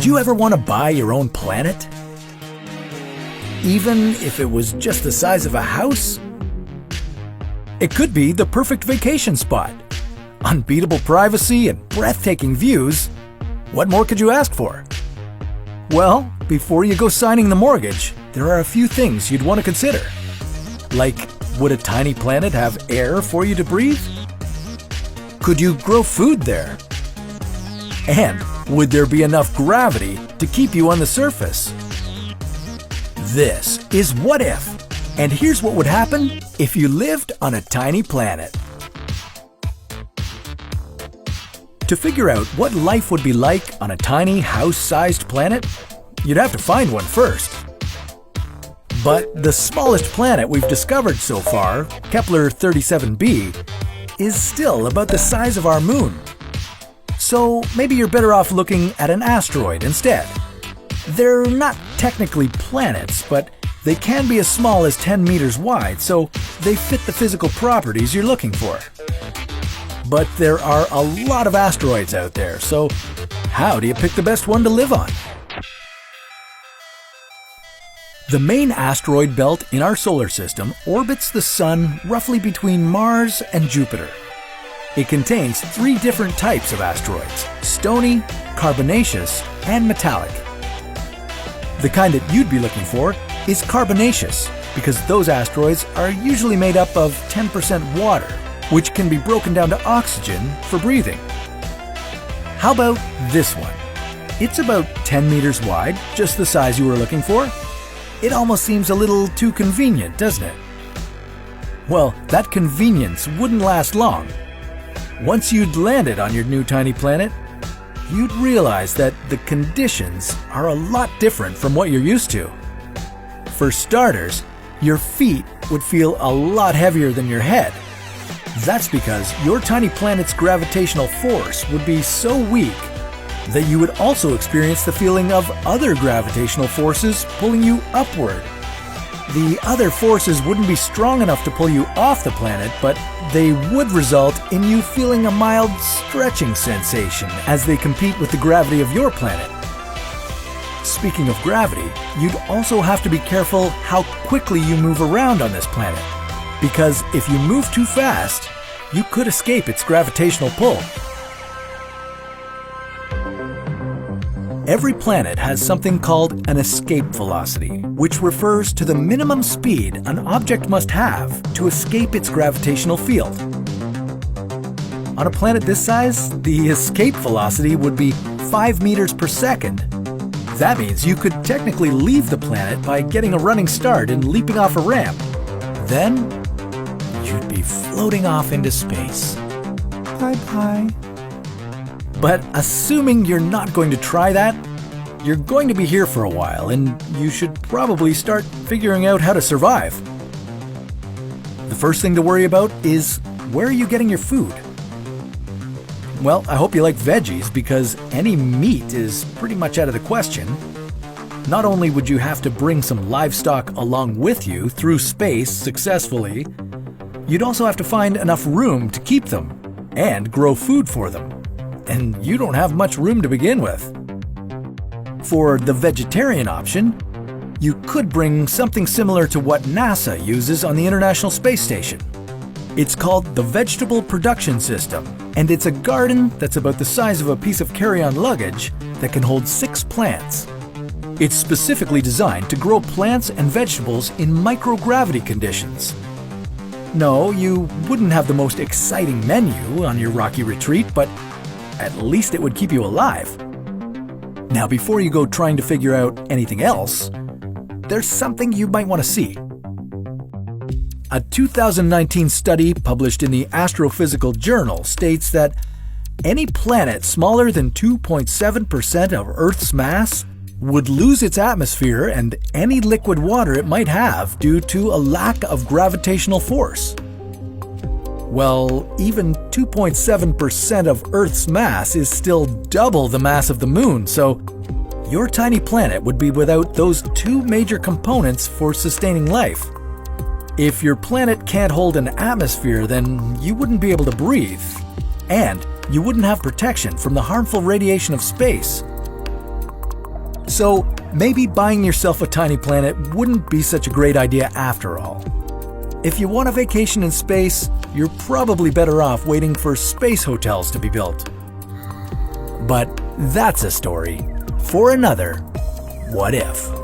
Would you ever want to buy your own planet? Even if it was just the size of a house? It could be the perfect vacation spot. Unbeatable privacy and breathtaking views. What more could you ask for? Well, before you go signing the mortgage, there are a few things you'd want to consider. Like, would a tiny planet have air for you to breathe? Could you grow food there? And would there be enough gravity to keep you on the surface? This is What If, and here's what would happen if you lived on a tiny planet. To figure out what life would be like on a tiny house-sized planet, you'd have to find one first. But the smallest planet we've discovered so far, Kepler 37b, is still about the size of our moon. So maybe you're better off looking at an asteroid instead. They're not technically planets, but they can be as small as 10 meters wide, so they fit the physical properties you're looking for. But there are a lot of asteroids out there, so how do you pick the best one to live on? The main asteroid belt in our solar system orbits the Sun roughly between Mars and Jupiter. It contains 3 different types of asteroids: stony, carbonaceous, and metallic. The kind that you'd be looking for is carbonaceous, because those asteroids are usually made up of 10% water, which can be broken down to oxygen for breathing. How about this one? It's about 10 meters wide, just the size you were looking for. It almost seems a little too convenient, doesn't it? Well, that convenience wouldn't last long. Once you'd landed on your new tiny planet, you'd realize that the conditions are a lot different from what you're used to. For starters, your feet would feel a lot heavier than your head. That's because your tiny planet's gravitational force would be so weak that you would also experience the feeling of other gravitational forces pulling you upward. The other forces wouldn't be strong enough to pull you off the planet, but they would result in you feeling a mild stretching sensation as they compete with the gravity of your planet. Speaking of gravity, you'd also have to be careful how quickly you move around on this planet, because if you move too fast, you could escape its gravitational pull. Every planet has something called an escape velocity, which refers to the minimum speed an object must have to escape its gravitational field. On a planet this size, the escape velocity would be 5 meters per second. That means you could technically leave the planet by getting a running start and leaping off a ramp. Then, you'd be floating off into space. Bye-bye. But assuming you're not going to try that, you're going to be here for a while, and you should probably start figuring out how to survive. The first thing to worry about is, where are you getting your food? Well, I hope you like veggies, because any meat is pretty much out of the question. Not only would you have to bring some livestock along with you through space successfully, you'd also have to find enough room to keep them and grow food for them. And you don't have much room to begin with. For the vegetarian option, you could bring something similar to what NASA uses on the International Space Station. It's called the Vegetable Production System, and it's a garden that's about the size of a piece of carry-on luggage that can hold 6 plants. It's specifically designed to grow plants and vegetables in microgravity conditions. No, you wouldn't have the most exciting menu on your rocky retreat, but at least it would keep you alive. Now, before you go trying to figure out anything else, there's something you might want to see. A 2019 study published in the Astrophysical Journal states that any planet smaller than 2.7% of Earth's mass would lose its atmosphere and any liquid water it might have due to a lack of gravitational force. Well, even 2.7% of Earth's mass is still double the mass of the Moon, so your tiny planet would be without those 2 major components for sustaining life. If your planet can't hold an atmosphere, then you wouldn't be able to breathe, and you wouldn't have protection from the harmful radiation of space. So maybe buying yourself a tiny planet wouldn't be such a great idea after all. If you want a vacation in space, you're probably better off waiting for space hotels to be built. But that's a story for another What If.